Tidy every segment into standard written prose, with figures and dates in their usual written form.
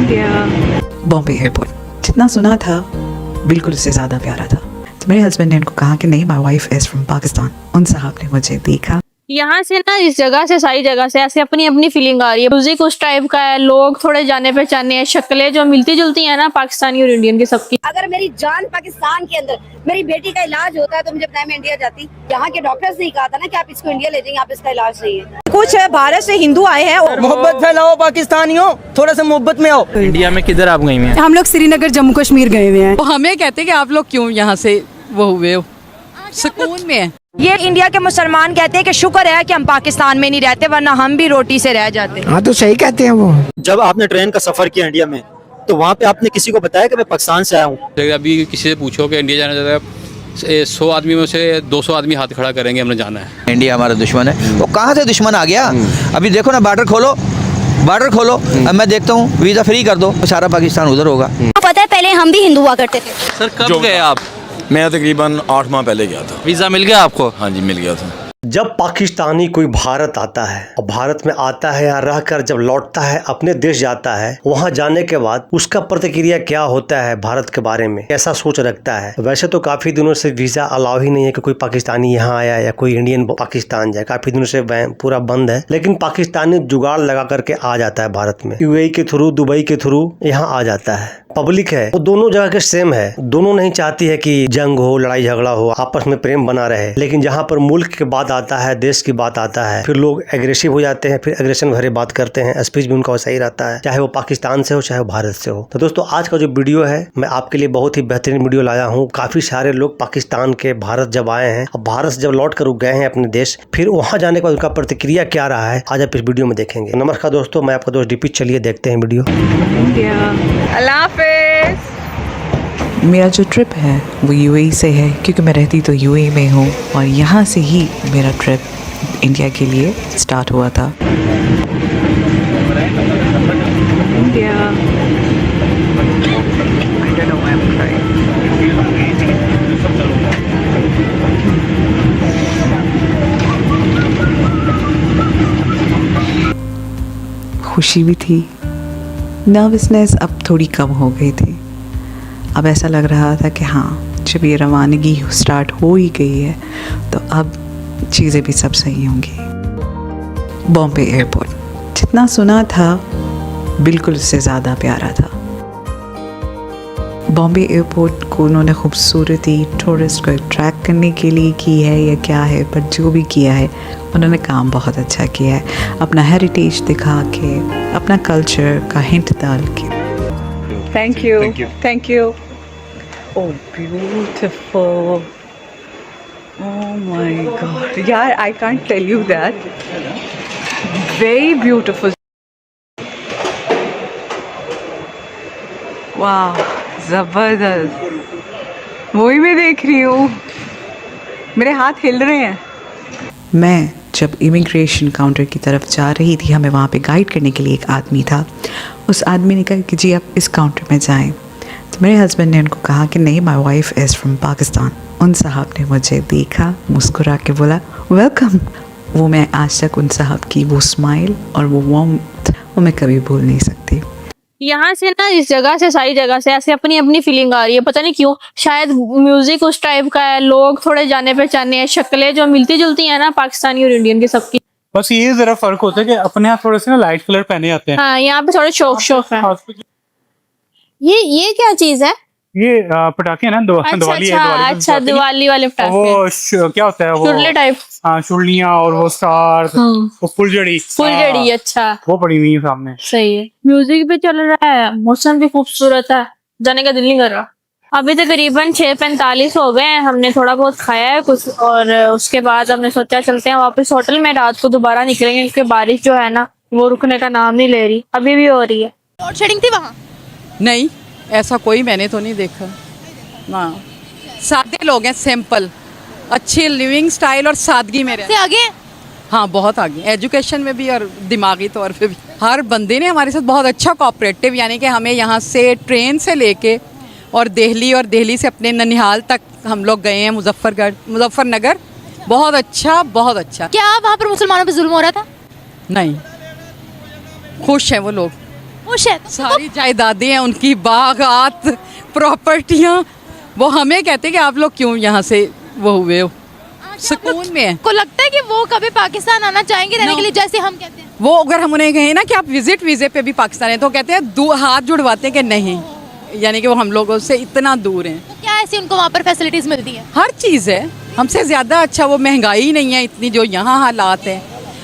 Bombay airport जितना सुना था बिल्कुल उससे ज़्यादा प्यारा था। तो मेरे हस्बैंड ने उनको कहा कि नहीं, my wife is from Pakistan. उन साहब ने मुझे देखा, यहाँ से ना, इस जगह से, सारी जगह से ऐसे अपनी अपनी फीलिंग आ रही है। म्यूजिक उस टाइप का है, लोग थोड़े जाने पहचाने हैं, शक्लें जो मिलती जुलती हैं ना पाकिस्तानी और इंडियन की सबकी। अगर मेरी जान पाकिस्तान के अंदर मेरी बेटी का इलाज होता है तो मुझे बताया मैं इंडिया जाती। यहाँ के डॉक्टर्स ने कहा था ना कि आप इसको इंडिया ले जाएंगे, आप इसका इलाज नहीं है। कुछ भारत से हिंदू आए हैं, मोहब्बत फैलाओ पाकिस्तानियों, थोड़ा सा मोहब्बत में आओ। इंडिया में किधर आप गई हैं? हम लोग श्रीनगर जम्मू कश्मीर गए हुए हैं। वो हमें कहते हैं कि आप लोग क्यों यहाँ से वो हुए हो, सुकून में है। ये इंडिया के मुसलमान कहते हैं कि शुक्र है कि हम पाकिस्तान में नहीं रहते, वरना हम भी रोटी से रह जाते। हाँ तो सही कहते हैं वो। जब आपने ट्रेन का सफर किया इंडिया में, तो वहाँ पे आपने किसी को बताया कि मैं पाकिस्तान से आया हूँ? अभी किसी से पूछो कि इंडिया जाना चाहता है, 100 आदमी में से 200 आदमी हाथ खड़ा करेंगे हमने जाना है। इंडिया हमारा दुश्मन है। वो कहाँ से दुश्मन आ गया? अभी देखो ना, बॉर्डर खोलो, बॉर्डर खोलो। अब मैं देखता हूँ वीज़ा फ्री कर दो, सारा पाकिस्तान उधर होगा। पता है पहले हम भी हिंदू हुआ करते थे। सर कब गए आप? मैं तकरीबन 8 माह पहले गया था। वीज़ा मिल गया आपको? हाँ जी, मिल गया था। जब पाकिस्तानी कोई भारत आता है और भारत में आता है या रहकर जब लौटता है अपने देश जाता है, वहां जाने के बाद उसका प्रतिक्रिया क्या होता है, भारत के बारे में कैसा सोच रखता है। वैसे तो काफी दिनों से वीजा अलाउ ही नहीं है कि कोई पाकिस्तानी यहाँ आया या कोई इंडियन पाकिस्तान जाए, काफी दिनों से पूरा बंद है। लेकिन पाकिस्तानी जुगाड़ लगा करके आ जाता है भारत में, यूएई के थ्रू, दुबई के थ्रू यहाँ आ जाता है। पब्लिक है वो दोनों जगह के सेम है, दोनों नहीं चाहती है कि जंग हो, लड़ाई झगड़ा हो, आपस में प्रेम बना रहे। लेकिन जहाँ पर मुल्क की बात आता है, देश की बात आता है, फिर लोग एग्रेसिव हो जाते हैं, फिर एग्रेशन भरे बात करते हैं। स्पीच भी उनका वैसा ही रहता है, चाहे वो पाकिस्तान से हो चाहे वो भारत से हो। तो दोस्तों, आज का जो वीडियो है मैं आपके लिए बहुत ही बेहतरीन वीडियो लाया हूँ। काफी सारे लोग पाकिस्तान के भारत जब आए हैं और भारत से जब लौट कर गए हैं अपने देश, फिर वहाँ जाने के बाद उनका प्रतिक्रिया क्या रहा है, आज आप इस वीडियो में देखेंगे। नमस्कार दोस्तों, मैं आपका दोस्त डीपी। चलिए देखते हैं वीडियो। अल्लाह हाफिज़। मेरा जो ट्रिप है वो यूएई से है, क्योंकि मैं रहती तो यूएई में हूँ और यहाँ से ही मेरा ट्रिप इंडिया के लिए स्टार्ट हुआ था। खुशी भी थी, नर्वसनेस अब थोड़ी कम हो गई थी। अब ऐसा लग रहा था कि हाँ, जब ये रवानगी स्टार्ट हो ही गई है तो अब चीज़ें भी सब सही होंगी। बॉम्बे एयरपोर्ट जितना सुना था बिल्कुल उससे ज़्यादा प्यारा था। बॉम्बे एयरपोर्ट को उन्होंने खूबसूरती टूरिस्ट को अट्रैक्ट करने के लिए की है या क्या है, पर जो भी किया है उन्होंने काम बहुत अच्छा किया है, अपना हेरिटेज दिखा के, अपना कल्चर का हिंट डाल के। Thank you. Thank you. Oh, beautiful. Oh my God. Yeah, I can't tell you that. Very beautiful. Wow, जबरदस्त। वही मैं देख रही हूँ, मेरे हाथ हिल रहे हैं। मैं जब इमिग्रेशन काउंटर की तरफ जा रही थी, हमें वहाँ पे गाइड करने के लिए एक आदमी था। उस आदमी ने कहा कि जी आप इस काउंटर में जाएं। तो मेरे हस्बैंड ने उनको कहा कि नहीं, my wife is from Pakistan. उन साहब ने मुझे देखा, मुस्कुरा के बोला वेलकम। वो मैं आज तक उन साहब की वो स्माइल और वो वार्मथ वो मैं कभी भूल नहीं सकती। यहाँ से ना, इस जगह से, सारी जगह से ऐसे अपनी अपनी फीलिंग आ रही है। पता नहीं क्यों, शायद म्यूजिक उस टाइप का है, लोग थोड़े जाने पहचाने हैं, शक्लें जो मिलती जुलती हैं ना पाकिस्तानी और इंडियन की सबकी। बस ये जरा फर्क होता है कि अपने यहाँ थोड़े से ना लाइट कलर पहने जाते हैं। हाँ, यहाँ पे थोड़े शौक है। ये क्या चीज है? ये पटाखे है ना, दिवाली है। अच्छा, दिवाली वाले पटाखे। वो क्या होता है, वो शुरले टाइप। हाँ, शुरलियाँ और वो स्टार, वो फुलझड़ी। अच्छा, वो पड़ी हुई है सामने। सही है। म्यूजिक भी चल रहा है, मौसम भी खूबसूरत है, जाने का दिल नहीं कर रहा। अभी तकरीबन 6:45 हो गए हैं, हमने थोड़ा बहुत खाया है कुछ, और उसके बाद हमने सोचा चलते हैं वापस होटल में, रात को दोबारा निकलेंगे, क्योंकि बारिश जो है ना वो रुकने का नाम नहीं ले रही, अभी भी हो रही है। लोड शेडिंग थी वहाँ? नहीं, ऐसा कोई मैंने तो नहीं देखा ना। सादे लोग हैं, सिंपल, अच्छी लिविंग स्टाइल और सादगी में रहते। आगे? हाँ, बहुत आगे, एजुकेशन में भी और दिमागी तौर पे भी। हर बंदे ने हमारे साथ बहुत अच्छा कोऑपरेटिव, यानी कि हमें यहाँ से ट्रेन से लेके और दिल्ली से अपने ननिहाल तक हम लोग गए हैं, मुजफ्फरनगर। बहुत अच्छा, बहुत अच्छा। क्या वहाँ पर मुसलमानों पे जुल्म हो रहा था? नहीं, खुश हैं वो लोग। खुश है सारी जायदादें हैं उनकी, बागात, प्रॉपर्टियां, वो हमें कहते हैं कि आप लोग क्यों यहाँ से वो हुए हो, सुकून में है। को लगता है कि वो कभी पाकिस्तान आना चाहेंगे रहने के लिए, जैसे हम कहते हैं? वो अगर हम उन्हें कहें ना कि आप विजिट वीज़े पे भी पाकिस्तान है, तो कहते हैं हाथ जुड़वाते हैं कि नहीं, यानी कि वो हम लोगों से इतना दूर हैं। तो क्या ऐसी उनको वहाँ पर फैसिलिटीज मिलती है? हर चीज़ है हमसे ज़्यादा अच्छा, वो महंगाई नहीं है इतनी जो यहाँ हालात है।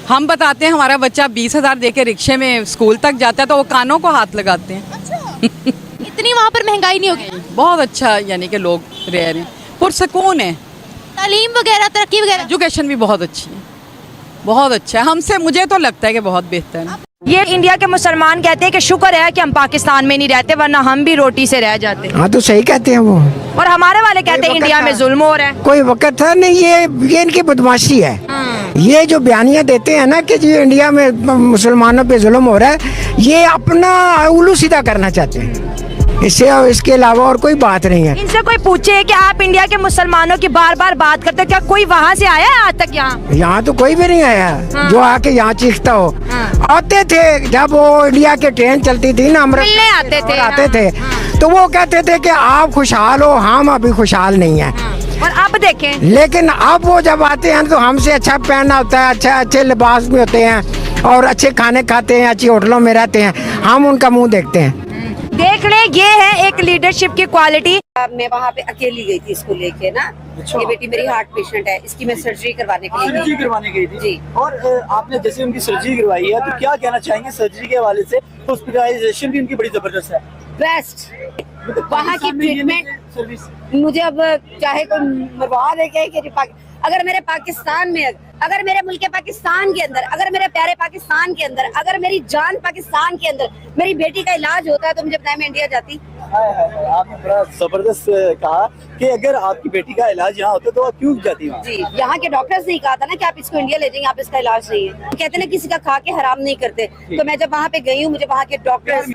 हम बताते हैं हमारा बच्चा 20,000 दे के रिक्शे में स्कूल तक जाता है तो वो कानों को हाथ लगाते हैं। अच्छा इतनी वहाँ पर महंगाई नहीं होगी? बहुत अच्छा, यानी कि लोग रह रहे हैं, पुरसकून है। तालीम वगैरह, तरक्की वगैरह? एजुकेशन भी बहुत अच्छी है, बहुत अच्छा है। हमसे, मुझे तो लगता है कि बहुत बेहतर है। ये इंडिया के मुसलमान कहते हैं कि शुक्र है कि हम पाकिस्तान में नहीं रहते, वरना हम भी रोटी से रह जाते। हाँ तो सही कहते हैं वो। और हमारे वाले कहते हैं इंडिया में जुल्म हो रहा है। कोई वक्त था नहीं, ये इनकी बदमाशी है। ये जो बयानियां देते हैं ना कि जी इंडिया में मुसलमानों पे जुल्म हो रहा है, ये अपना उल्लू सीधा करना चाहते हैं, इससे और इसके अलावा और कोई बात नहीं है। इनसे कोई पूछे कि आप इंडिया के मुसलमानों की बार बार बात करते हो, क्या कोई वहाँ से आया है आज तक यहाँ? यहाँ तो कोई भी नहीं आया जो आके यहाँ चीखता हो। आते थे जब वो इंडिया के ट्रेन चलती थी ना, मिलने आते थे तो वो कहते थे कि आप खुशहाल हो, हम अभी खुशहाल नहीं है। और अब देखें, लेकिन अब वो जब आते हैं तो हमसे अच्छा पहनना होता है, अच्छे लिबास में होते हैं और अच्छे खाने खाते हैं, अच्छी होटलों में रहते हैं, हम उनका मुंह देखते हैं। देख ले, ये है एक लीडरशिप की क्वालिटी। मैं वहाँ पे अकेली गई थी इसको लेके ना। ये बेटी मेरी हार्ट पेशेंट है, इसकी मैं सर्जरी करवाने के लिए गई थी जी। और आपने जैसे उनकी सर्जरी करवाई है तो क्या कहना चाहेंगे सर्जरी के हवाले से? हॉस्पिटलाइजेशन भी उनकी बड़ी जबरदस्त है, बेस्ट। वहाँ की ट्रीटमेंट सर्विस मुझे अब चाहे कोई मरवा दे के अगर मेरे पाकिस्तान में, अगर मेरे मुल्क पाकिस्तान के अंदर, अगर मेरे प्यारे पाकिस्तान के अंदर, अगर मेरी जान पाकिस्तान के अंदर मेरी बेटी का इलाज होता है तो मुझे बताया मैं इंडिया जाती। आपने बड़ा जबरदस्त कहा कि अगर आपकी बेटी का इलाज यहाँ होता तो आप क्यों जाती वहाँ? जी, यहाँ के डॉक्टर्स ने कहा था ना कि आप इसको इंडिया ले जाएंगे, आप इसका इलाज नहीं है। कहते ना किसी का खा के हराम नहीं करते। तो मैं जब वहाँ पे गई हूँ, मुझे वहाँ के डॉक्टर्स,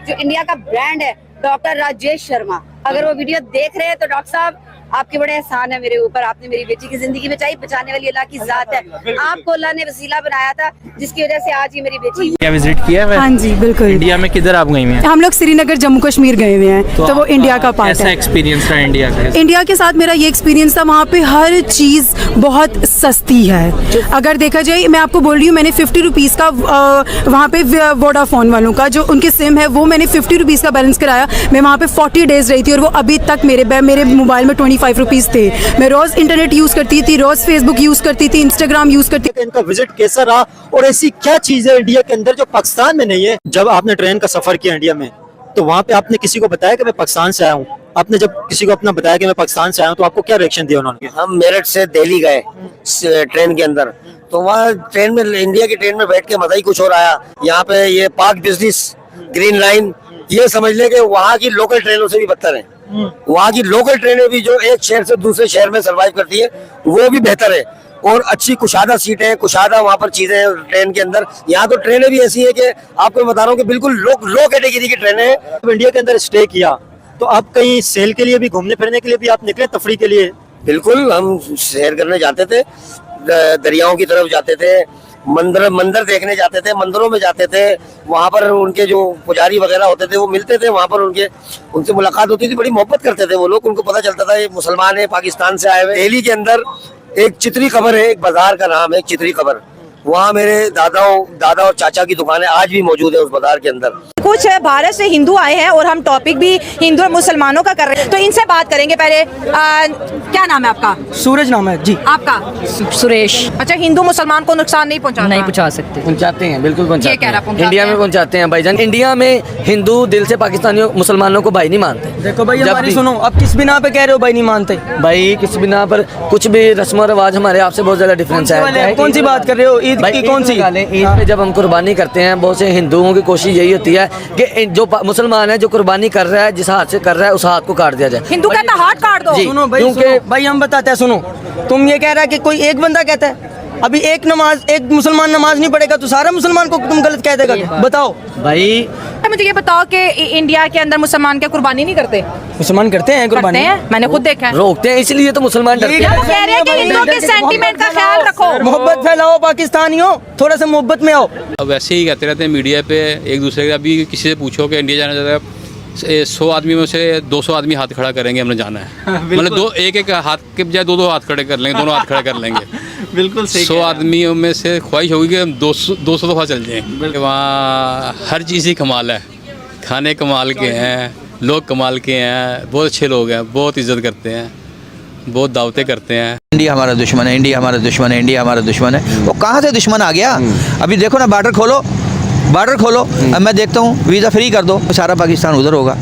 जो इंडिया का ब्रांड है डॉक्टर राजेश शर्मा, अगर वो वीडियो देख रहे हैं तो डॉक्टर साहब आपके बड़े एहसान है मेरे ऊपर, आपने मेरी बेटी की जिंदगी बचाई। बचाने वाली अल्लाह की जात है, आपको अल्लाह ने वसीला बनाया था जिसकी वजह से आज ये मेरी बेटी। क्या विजिट किया है? हाँ जी बिल्कुल। इंडिया में किधर आप गई हैं? हम लोग श्रीनगर जम्मू कश्मीर गए हुए हैं, तो वो इंडिया का पार्ट कैसा है। एक्सपीरियंस रहा इंडिया का? इंडिया के साथ मेरा ये एक्सपीरियंस था, वहाँ पे हर चीज़ बहुत सस्ती है। अगर देखा जाए, मैं आपको बोल रही हूँ, मैंने 50 रुपीज़ का वहाँ पे वोडाफोन वालों का जो उनके सिम है वो मैंने 50 रुपीज़ का बैलेंस कराया। मैं वहाँ पे 40 डेज रही थी और वो अभी तक मेरे मोबाइल में 25 रुपीज़ थे। मैं रोज़ इंटरनेट यूज़ करती थी, रोज़ फेसबुक यूज़ करती थी, इंस्टाग्राम यूज़ करती थी। इनका विजिट कैसा रहा और ऐसी क्या चीज है इंडिया के अंदर जो पाकिस्तान में नहीं है? जब आपने ट्रेन का सफर किया इंडिया में तो वहाँ पे आपने किसी को बताया कि मैं पाकिस्तान से आया हूँ? आपने जब किसी को अपना बताया कि मैं पाकिस्तान से आया हूँ तो आपको क्या रिएक्शन दिया उन्होंने? हम मेरठ से दिल्ली गए ट्रेन के अंदर, तो वहाँ ट्रेन में, इंडिया की ट्रेन में बैठ के मजा ही कुछ और आया। यहाँ पे ये पाक बिजनेस, ग्रीन लाइन, ये समझ ले कि वहाँ की लोकल ट्रेनों से भी बदतर है। वहाँ की लोकल ट्रेनें भी जो एक शहर से दूसरे शहर में सर्वाइव करती है वो भी बेहतर है और अच्छी कुशादा सीटें, कुशादा वहाँ पर चीजें हैं ट्रेन के अंदर। यहाँ तो ट्रेनें भी ऐसी है कि आपको मैं बता रहा हूँ कि बिल्कुल लो कैटेगरी की ट्रेनें हैं। इंडिया के अंदर स्टे किया तो आप कहीं सेल के लिए भी, घूमने फिरने के लिए भी आप निकले, तफरी के लिए? बिल्कुल, हम सैर करने जाते थे, दरियाओं की तरफ जाते थे, मंदिर देखने जाते थे, मंदिरों में जाते थे। वहाँ पर उनके जो पुजारी वगैरह होते थे वो मिलते थे, वहाँ पर उनसे मुलाकात होती थी, बड़ी मोहब्बत करते थे वो लोग। उनको पता चलता था ये मुसलमान है, पाकिस्तान से आए हुए। दिल्ली के अंदर एक चितरी कबर है, एक बाजार का नाम है चितरी कबर, वहाँ मेरे दादा और चाचा की दुकानें आज भी मौजूद है उस बाजार के अंदर। कुछ भारत से हिंदू आए हैं और हम टॉपिक भी हिंदू और मुसलमानों का कर रहे हैं, तो इनसे बात करेंगे। पहले क्या नाम है आपका? सूरज नाम है जी। आपका? सुरेश। अच्छा, हिंदू मुसलमान को नुकसान नहीं पहुंचाते? नहीं पहुंचा सकते। पहुंचाते हैं, बिल्कुल पहुंचाते हैं। इंडिया में पहुंचाते हैं भाईजान। इंडिया में हिंदू दिल से पाकिस्तानियों मुसलमानों को भाई नहीं मानते। देखो भाई, हमारी सुनो, अब किस बिना पे कह रहे हो भाई नहीं मानते? भाई किस बिना पर? कुछ भी रस्म और रिवाज हमारे आपसे बहुत ज्यादा डिफरेंस है। कौन सी बात कर रहे हो? ईद की कौन सी? ईद पे जब हम कुर्बानी करते हैं, बहुत से हिंदुओं की कोशिश यही होती है कि जो मुसलमान है जो कुर्बानी कर रहा है, जिस हाथ से कर रहा है उस हाथ को काट दिया जाए। हिंदू कहता हाथ काट दो। सुनो भाई, क्योंकि भाई हम बताते हैं, सुनो, तुम ये कह रहा है कि कोई एक बंदा कहता है, अभी एक मुसलमान नमाज नहीं पढ़ेगा तो सारा मुसलमान को तुम गलत कह देगा? बताओ भाई, मुझे ये बताओ कि इंडिया के अंदर मुसलमान क्या कुर्बानी नहीं करते? मुसलमान करते हैं करते हैं, मैंने खुद देखा है। रोकते हैं, इसलिए तो मुसलमान डरते हैं। वो कह रहे हैं कि हिंदुओं के सेंटीमेंट का ख्याल रखो। मोहब्बत फैलाओ पाकिस्तानियों, थोड़ा सा मोहब्बत में आओ। अब वैसे ही कहते रहते हैं मीडिया पे एक दूसरे का। अभी किसी से पूछो कि इंडिया जाना चाहता है, 100 आदमी में से 200 आदमी हाथ खड़ा करेंगे हमने जाना है। मतलब एक हाथ के बजाय 2 हाथ खड़े कर लेंगे, दोनों हाथ खड़े कर लेंगे। बिल्कुल सही। 100 आदमियों में से ख्वाहिश होगी कि हम 200 दफ़ा चल जाएँ। वहाँ हर चीज़ ही कमाल है, खाने कमाल के हैं, लोग कमाल के हैं, बहुत अच्छे लोग हैं, बहुत इज़्ज़त करते हैं, बहुत दावतें करते हैं। इंडिया हमारा दुश्मन है, इंडिया हमारा दुश्मन है, इंडिया हमारा दुश्मन है। वो कहाँ से दुश्मन आ गया? अभी देखो ना, बार्डर खोलो, अब मैं देखता हूँ वीज़ा फ्री कर दो, सारा पाकिस्तान उधर होगा।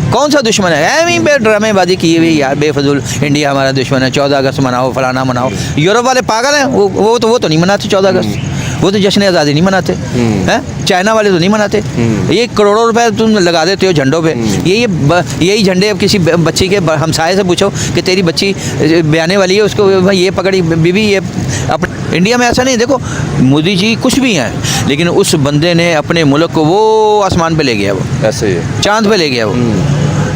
कौन सा दुश्मन है? ऐਵੇਂ बे ड्रामेबाजी की हुई यार, बेफजूल। इंडिया हमारा दुश्मन है, 14 अगस्त मनाओ, फलाना मनाओ। यूरोप वाले पागल हैं, वो तो नहीं मनाते 14 अगस्त, वो तो जश्न आज़ादी नहीं मनाते हैं। चाइना वाले तो नहीं मनाते। ये करोड़ों रुपए तुम लगा देते हो झंडों पे। यही झंडे अब किसी बच्ची के हमसाये से पूछो कि तेरी बच्ची ब्याने वाली है, उसको ये पकड़ी बीवी, ये इंडिया में ऐसा नहीं। देखो मोदी जी कुछ भी हैं, लेकिन उस बंदे ने अपने मुल्क को वो आसमान पे ले गया, वो ऐसे ही चांद पे ले गया वो।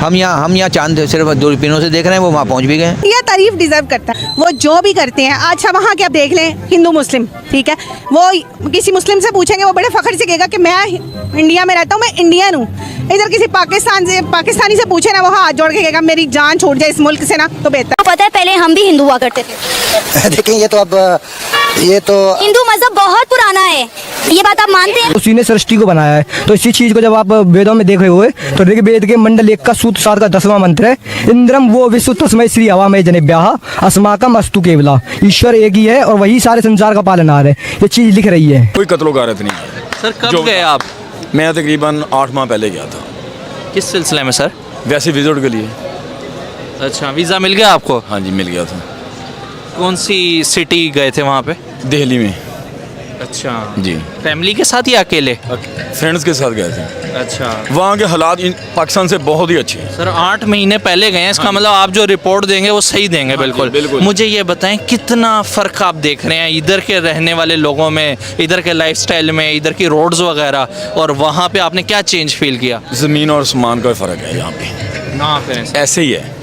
हम यहाँ चांद सिर्फ दूरबीनों से देख रहे हैं, वो वहाँ पहुँच भी गए। ये तारीफ डिजर्व करता है वो जो भी करते हैं। अच्छा वहाँ के आप देख लें, हिंदू मुस्लिम, ठीक है, वो किसी मुस्लिम से पूछेंगे, वो बड़े फख्र से कहेगा कि मैं इंडिया में रहता हूँ, मैं इंडियन हूँ। इधर किसी पाकिस्तानी से पूछे ना, वो हाथ जोड़ के कहेगा मेरी जान छोड़ जाए इस मुल्क से ना, तो बेहतर। पता है पहले हम भी हिंदू हुआ करते थे। देखें ये तो हिंदू मजहब बहुत पुराना है, ये बात आप मानते हैं? उसी ने सृष्टि को बनाया है, तो इसी चीज को जब आप वेदों में देखे हुए तो देखिए, वेद के मंडल 1 का सूत्र 7 का 10वां मंत्र है, इंद्रम वो विश्व तस्मै श्री हवा में जनेभ्यः अस्माकम अस्तु केवला। ईश्वर एक ही है और वही सारे संसार का पालनहार है। ये चीज लिख रही है। कोई कत्लो गारत नहीं है। सर कब गए आप? मैं तकरीबन 8 माह पहले गया था। किस सिलसिले में सर? वैसे विजिट के लिए। अच्छा, वीज़ा मिल गया आपको? हाँ जी, मिल गया था। कौन सी सिटी गए थे वहाँ पे? दिल्ली में। अच्छा जी। फैमिली के साथ या अकेले? फ्रेंड्स के साथ गए थे। अच्छा, वहाँ के हालात पाकिस्तान से बहुत ही अच्छे हैं। सर 8 महीने पहले गए हैं, इसका मतलब आप जो रिपोर्ट देंगे वो सही देंगे। बिल्कुल बिल्कुल। मुझे ये बताएं कितना फ़र्क आप देख रहे हैं इधर के रहने वाले लोगों में, इधर के लाइफस्टाइल में, इधर की रोड्स वगैरह, और वहाँ पे आपने क्या चेंज फील किया? ज़मीन और आसमान का फ़र्क है यहाँ पे। ना फिर ऐसे ही है,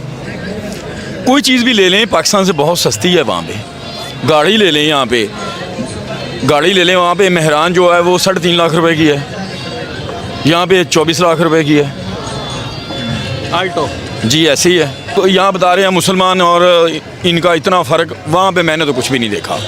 कोई चीज़ भी ले लें पाकिस्तान से बहुत सस्ती है वहाँ पे। गाड़ी ले लें, यहाँ पे गाड़ी ले लें, वहाँ पे मेहरान जो है वो 3.5 लाख रुपए की है, यहाँ पे 24 लाख रुपए की है आल्टो। जी ऐसे ही है। तो यहाँ बता रहे हैं मुसलमान और इनका इतना फ़र्क, वहाँ पे मैंने तो कुछ भी नहीं देखा।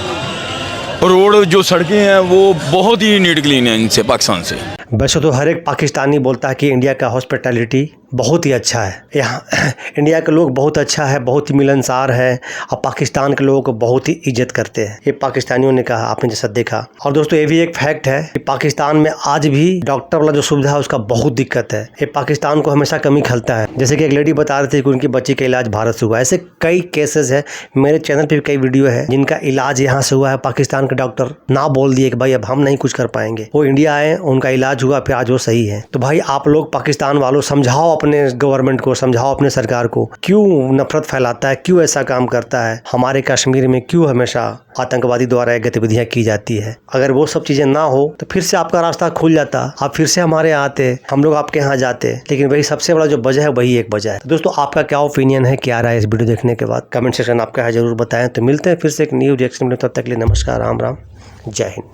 रोड जो सड़कें हैं वो बहुत ही नीट क्लीन है इनसे, पाकिस्तान से। वैसे तो हर एक पाकिस्तानी बोलता है कि इंडिया का हॉस्पिटैलिटी बहुत ही अच्छा है। यहाँ इंडिया के लोग बहुत अच्छा है, बहुत ही मिलनसार है, और पाकिस्तान के लोगों को बहुत ही इज्जत करते हैं। ये पाकिस्तानियों ने कहा, आपने जैसा देखा। और दोस्तों ये भी एक फैक्ट है कि पाकिस्तान में आज भी डॉक्टर वाला जो सुविधा है उसका बहुत दिक्कत है। ये पाकिस्तान को हमेशा कमी खलता है। जैसे कि एक लेडी बता रही थी कि उनकी बच्ची का इलाज भारत से हुआ। ऐसे कई केसेस है, मेरे चैनल पर भी कई वीडियो है जिनका इलाज यहाँ से हुआ है। पाकिस्तान के डॉक्टर ना बोल दिए कि भाई अब हम नहीं कुछ कर पाएंगे, वो इंडिया आए, उनका इलाज हुआ, फिर आज वो सही है। तो भाई आप लोग पाकिस्तान वालों समझाओ अपने गवर्नमेंट को, समझाओ अपने सरकार को, क्यों नफरत फैलाता है, क्यों ऐसा काम करता है। हमारे कश्मीर में क्यों हमेशा आतंकवादी द्वारा गतिविधियां की जाती है। अगर वो सब चीजें ना हो तो फिर से आपका रास्ता खुल जाता, आप फिर से हमारे यहाँ आते, हम लोग आपके यहाँ जाते। लेकिन वही सबसे बड़ा जो वजह है वही एक वजह है। तो दोस्तों आपका क्या ओपिनियन है, क्या राय है इस वीडियो देखने के बाद? कमेंट सेक्शन आपका है जरूर बताएं। तो मिलते हैं फिर से एक न्यू रिएक्शन में, तब तक के लिए नमस्कार, राम राम, जय हिंद।